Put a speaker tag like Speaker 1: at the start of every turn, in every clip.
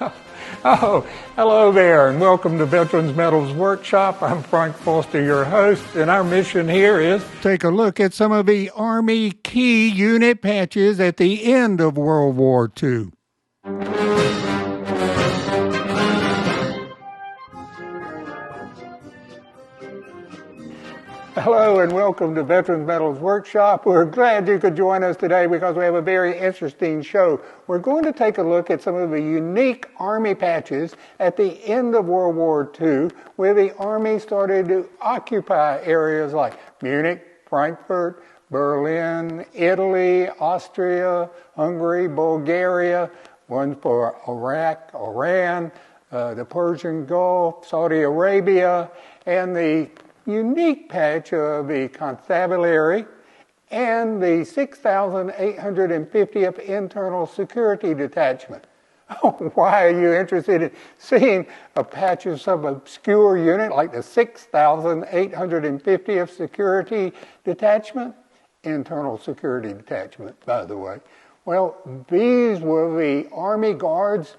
Speaker 1: Oh, hello there, and welcome to Veterans Medals Workshop. I'm Frank Foster, your host, and our mission here is take a look at some of the Army key unit patches at the end of World War II. Hello and welcome to Veterans Medals Workshop. We're glad you could join us today because we have a very interesting show. We're going to take a look at some of the unique Army patches at the end of World War II, where the Army started to occupy areas like Munich, Frankfurt, Berlin, Italy, Austria, Hungary, Bulgaria, one for Iraq, Iran, the Persian Gulf, Saudi Arabia, and the unique patch of the Constabulary and the 6,850th Internal Security Detachment. Oh, why are you interested in seeing a patch of some obscure unit like the 6,850th Security Detachment? Internal Security Detachment, by the way. Well, these were the Army Guards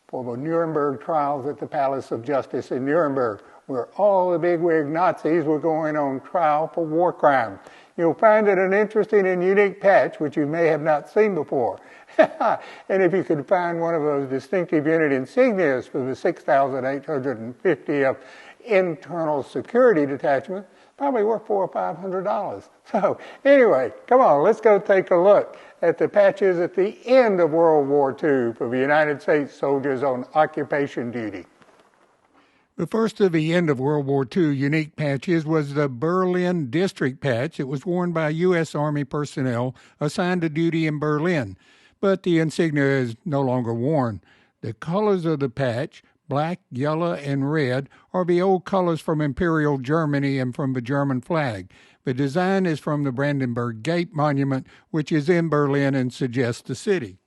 Speaker 1: for the Nuremberg trials at the Palace of Justice in Nuremberg, where all the bigwig Nazis were going on trial for war crimes. You'll find it an interesting and unique patch, which you may have not seen before. And if you could find one of those distinctive unit insignias for the 6,850th Internal Security Detachment, probably worth $400 or $500. So anyway, come on, let's go take a look at the patches at the end of World War II for the United States soldiers on occupation duty. The first of the end of World War II unique patches was the Berlin District patch. It was worn by U.S. Army personnel assigned to duty in Berlin, but the insignia is no longer worn. The colors of the patch, black, yellow, and red, are the old colors from Imperial Germany and from the German flag. The design is from the Brandenburg Gate Monument, which is in Berlin and suggests the city.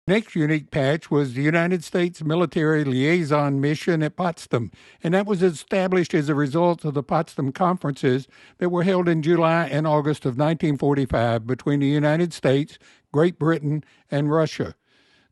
Speaker 1: The next unique patch was the United States Military Liaison Mission at Potsdam, and that was established as a result of the Potsdam Conferences that were held in July and August of 1945 between the United States, Great Britain, and Russia.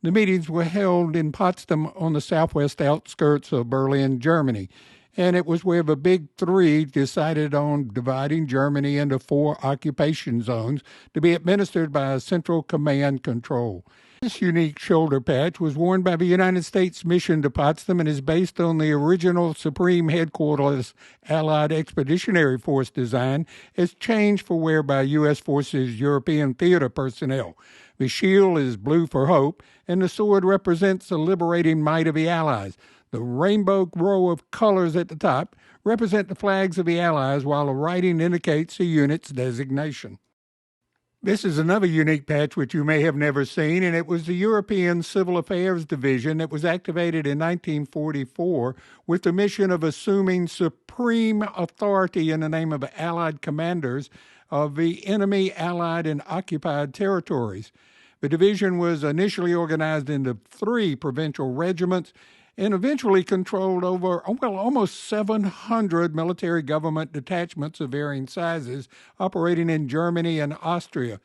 Speaker 1: The meetings were held in Potsdam on the southwest outskirts of Berlin, Germany, and it was where the Big Three decided on dividing Germany into 4 occupation zones to be administered by a central command control. This unique shoulder patch was worn by the United States mission to Potsdam and is based on the original Supreme Headquarters Allied Expeditionary Force design as changed for wear by U.S. Forces European theater personnel. The shield is blue for hope, and the sword represents the liberating might of the Allies. The rainbow row of colors at the top represent the flags of the Allies, while the writing indicates the unit's designation. This is another unique patch which you may have never seen, and it was the European Civil Affairs Division that was activated in 1944 with the mission of assuming supreme authority in the name of Allied commanders of the enemy Allied and occupied territories. The division was initially organized into 3 provincial regiments and eventually controlled over almost 700 military government detachments of varying sizes operating in Germany and Austria.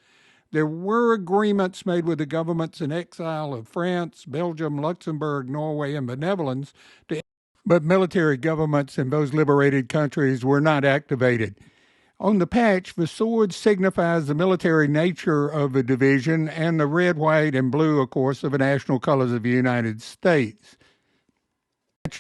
Speaker 1: There were agreements made with the governments in exile of France, Belgium, Luxembourg, Norway, and the Netherlands, but military governments in those liberated countries were not activated. On the patch, the sword signifies the military nature of the division, and the red, white, and blue, of course, are the national colors of the United States.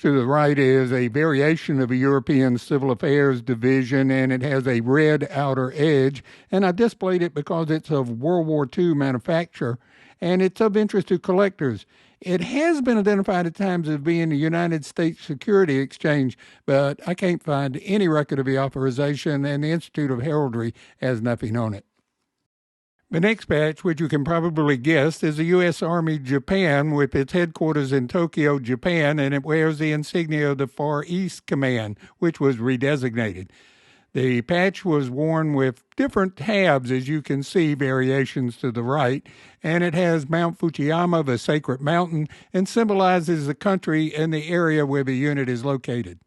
Speaker 1: To the right is a variation of a European Civil Affairs Division, and it has a red outer edge, and I displayed it because it's of World War II manufacture, and it's of interest to collectors. It has been identified at times as being the United States Security Exchange, but I can't find any record of the authorization, and the Institute of Heraldry has nothing on it. The next patch, which you can probably guess, is the U.S. Army Japan with its headquarters in Tokyo, Japan, and it wears the insignia of the Far East Command, which was redesignated. The patch was worn with different tabs, as you can see, variations to the right, and it has Mount Fujiyama, the sacred mountain, and symbolizes the country and the area where the unit is located.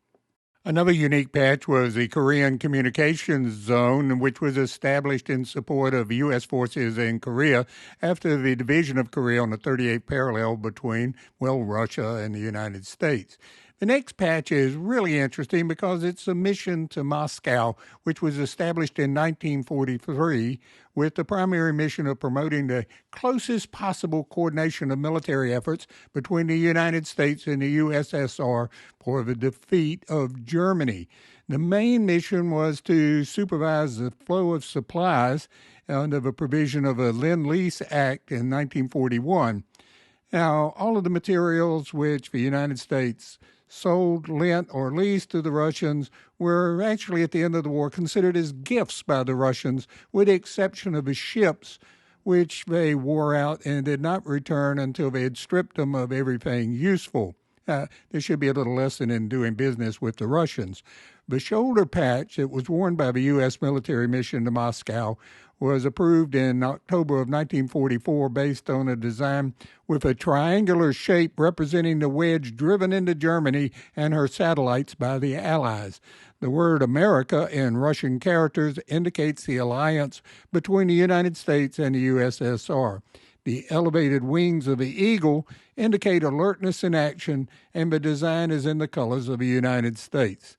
Speaker 1: Another unique patch was the Korean Communications Zone, which was established in support of U.S. forces in Korea after the division of Korea on the 38th parallel between, Russia and the United States. The next patch is really interesting because it's a mission to Moscow, which was established in 1943 with the primary mission of promoting the closest possible coordination of military efforts between the United States and the USSR for the defeat of Germany. The main mission was to supervise the flow of supplies under the provision of a Lend-Lease Act in 1941. Now, all of the materials which the United States sold, lent, or leased to the Russians were actually at the end of the war considered as gifts by the Russians, with the exception of the ships, which they wore out and did not return until they had stripped them of everything useful. There should be a little lesson in doing business with the Russians. The shoulder patch that was worn by the U.S. military mission to Moscow was approved in October of 1944 based on a design with a triangular shape representing the wedge driven into Germany and her satellites by the Allies. The word America in Russian characters indicates the alliance between the United States and the USSR. The elevated wings of the eagle indicate alertness in action, and the design is in the colors of the United States.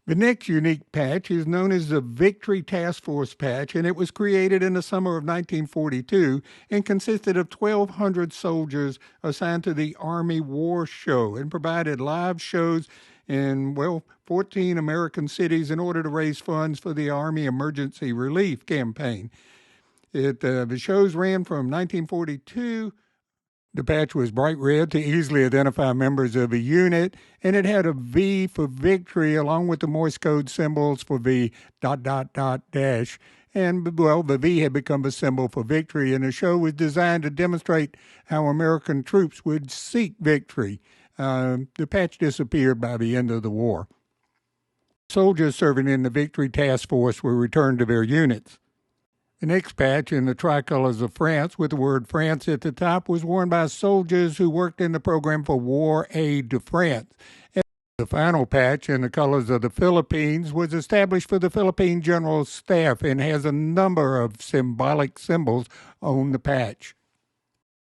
Speaker 1: The next unique patch is known as the Victory Task Force patch, and it was created in the summer of 1942 and consisted of 1,200 soldiers assigned to the Army War Show and provided live shows in, 14 American cities in order to raise funds for the Army Emergency Relief Campaign. The shows ran from 1942. The patch was bright red to easily identify members of a unit, and it had a V for victory along with the Morse code symbols for the ... dash. And, the V had become a symbol for victory, and the show was designed to demonstrate how American troops would seek victory. The patch disappeared by the end of the war. Soldiers serving in the Victory Task Force were returned to their units. The next patch in the tricolors of France with the word France at the top was worn by soldiers who worked in the program for War Aid to France. And the final patch in the colors of the Philippines was established for the Philippine General Staff and has a number of symbolic symbols on the patch.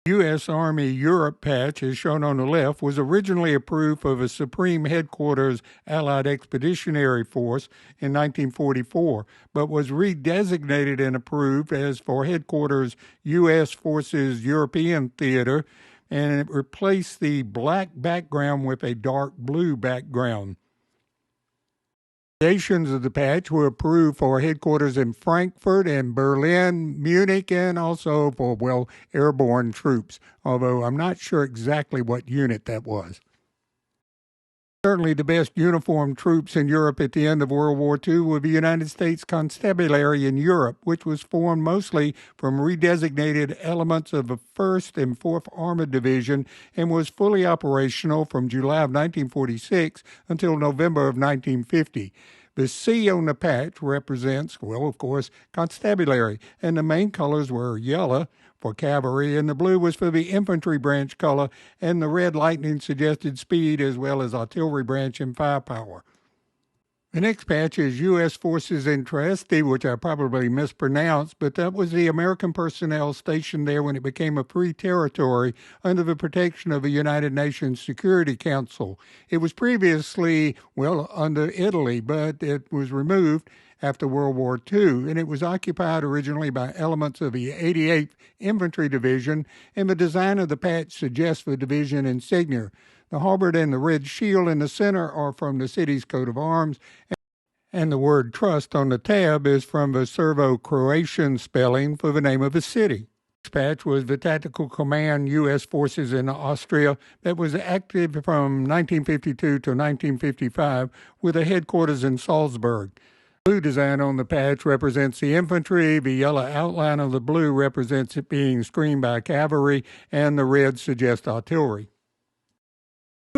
Speaker 1: U.S. Army Europe patch, as shown on the left, was originally approved for the Supreme Headquarters Allied Expeditionary Force in 1944, but was redesignated and approved as for Headquarters U.S. Forces European Theater, and it replaced the black background with a dark blue background. Variations of the patch were approved for headquarters in Frankfurt and Berlin, Munich, and also for, airborne troops, although I'm not sure exactly what unit that was. Certainly the best uniformed troops in Europe at the end of World War II were the United States Constabulary in Europe, which was formed mostly from redesignated elements of the 1st and 4th Armored Division and was fully operational from July of 1946 until November of 1950. The C on the patch represents, constabulary, and the main colors were yellow for cavalry, and the blue was for the infantry branch color, and the red lightning suggested speed as well as artillery branch and firepower. The next patch is U.S. Forces in Trieste, which I probably mispronounced, but that was the American personnel stationed there when it became a free territory under the protection of the United Nations Security Council. It was previously, under Italy, but it was removed after World War II, and it was occupied originally by elements of the 88th Infantry Division, and the design of the patch suggests the division insignia. The halberd and the red shield in the center are from the city's coat of arms, and the word trust on the tab is from the Serbo-Croatian spelling for the name of the city. This patch was the Tactical Command U.S. Forces in Austria that was active from 1952 to 1955 with a headquarters in Salzburg. The blue design on the patch represents the infantry, the yellow outline of the blue represents it being screened by cavalry, and the red suggests artillery.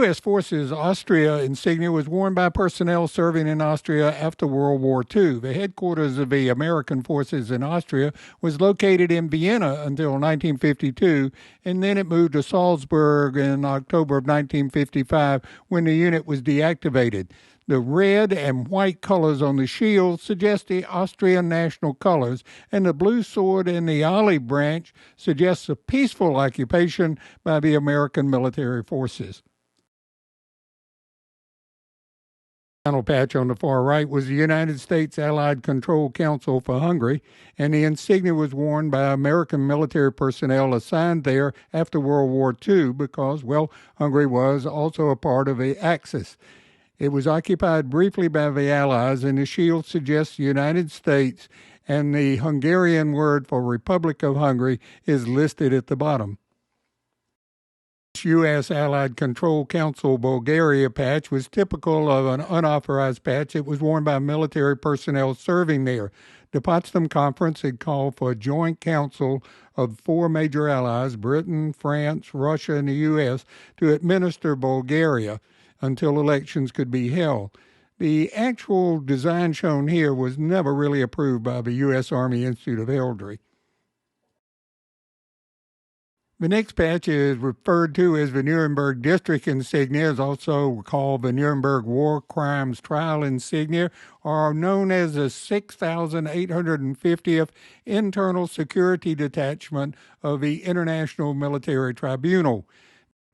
Speaker 1: U.S. Forces Austria insignia was worn by personnel serving in Austria after World War II. The headquarters of the American forces in Austria was located in Vienna until 1952, and then it moved to Salzburg in October of 1955 when the unit was deactivated. The red and white colors on the shield suggest the Austrian national colors, and the blue sword and the olive branch suggests a peaceful occupation by the American military forces. The final patch on the far right was the United States Allied Control Council for Hungary, and the insignia was worn by American military personnel assigned there after World War II because, well, Hungary was also a part of the Axis. It was occupied briefly by the Allies, and the shield suggests the United States, and the Hungarian word for Republic of Hungary is listed at the bottom. This U.S. Allied Control Council Bulgaria patch was typical of an unauthorized patch. It was worn by military personnel serving there. The Potsdam Conference had called for a joint council of four major allies, Britain, France, Russia, and the U.S., to administer Bulgaria until elections could be held. The actual design shown here was never really approved by the U.S. Army Institute of Heraldry. The next patch is referred to as the Nuremberg District insignia, is also called the Nuremberg War Crimes Trial insignia, or known as the 6,850th Internal Security Detachment of the International Military Tribunal.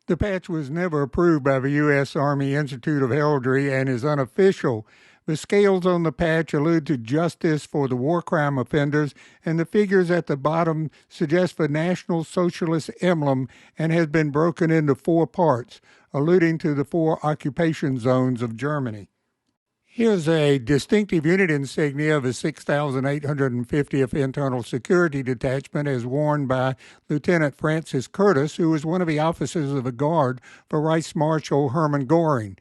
Speaker 1: The patch was never approved by the U.S. Army Institute of Heraldry and is unofficial. The scales on the patch allude to justice for the war crime offenders, and the figures at the bottom suggest the National Socialist emblem and has been broken into four parts, alluding to the four occupation zones of Germany. Here's a distinctive unit insignia of the 6,850th Internal Security Detachment as worn by Lieutenant Francis Curtis, who was one of the officers of the Guard for Reichsmarshal Hermann Göring.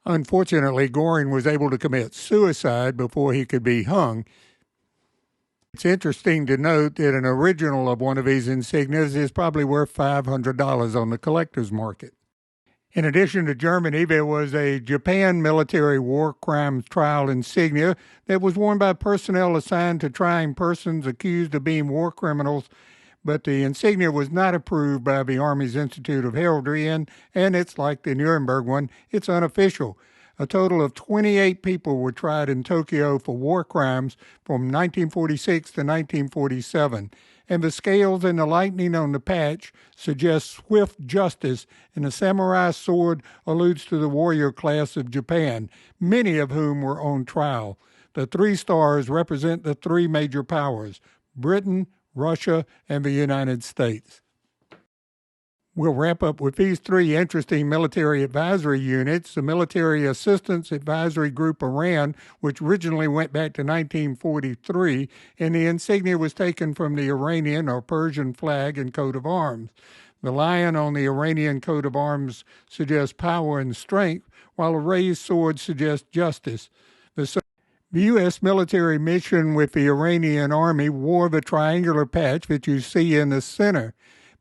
Speaker 1: Unfortunately, Göring was able to commit suicide before he could be hung. It's interesting to note that an original of one of these insignias is probably worth $500 on the collector's market. In addition to Germany, there was a Japan military war crimes trial insignia that was worn by personnel assigned to trying persons accused of being war criminals, but the insignia was not approved by the Army's Institute of Heraldry, and it's like the Nuremberg one, it's unofficial. A total of 28 people were tried in Tokyo for war crimes from 1946 to 1947. And the scales and the lightning on the patch suggest swift justice, and the samurai sword alludes to the warrior class of Japan, many of whom were on trial. The three stars represent the three major powers, Britain, Russia, and the United States. We'll wrap up with these three interesting military advisory units. The Military Assistance Advisory Group Iran, which originally went back to 1943, and the insignia was taken from the Iranian or Persian flag and coat of arms. The lion on the Iranian coat of arms suggests power and strength, while a raised sword suggests justice. The U.S. military mission with the Iranian Army wore the triangular patch that you see in the center,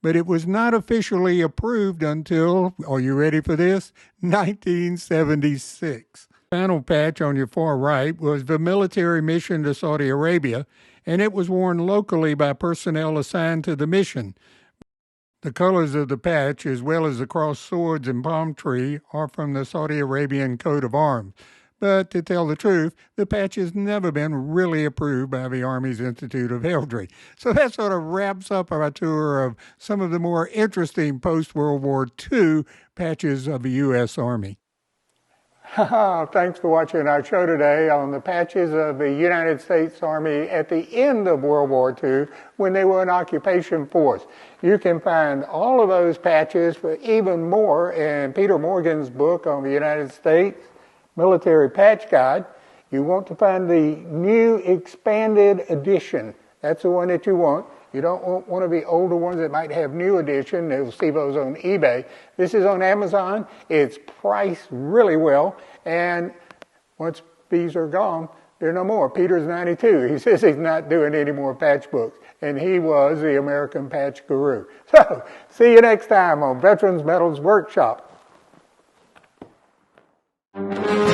Speaker 1: but it was not officially approved until, are you ready for this, 1976. The final patch on your far right was the military mission to Saudi Arabia, and it was worn locally by personnel assigned to the mission. The colors of the patch, as well as the crossed swords and palm tree, are from the Saudi Arabian coat of arms. But to tell the truth, the patch has never been really approved by the Army's Institute of Heraldry. So that sort of wraps up our tour of some of the more interesting post-World War II patches of the U.S. Army. Thanks for watching our show today on the patches of the United States Army at the end of World War II when they were an occupation force. You can find all of those patches, for even more, in Peter Morgan's book on the United States Military Patch Guide. You want to find the new expanded edition. That's the one that you want. You don't want one of the older ones that might have new edition. You'll see those on eBay. This is on Amazon. It's priced really well. And once these are gone, they're no more. Peter's 92. He says he's not doing any more patch books. And he was the American patch guru. So, see you next time on Veterans Medals Workshop.
Speaker 2: you.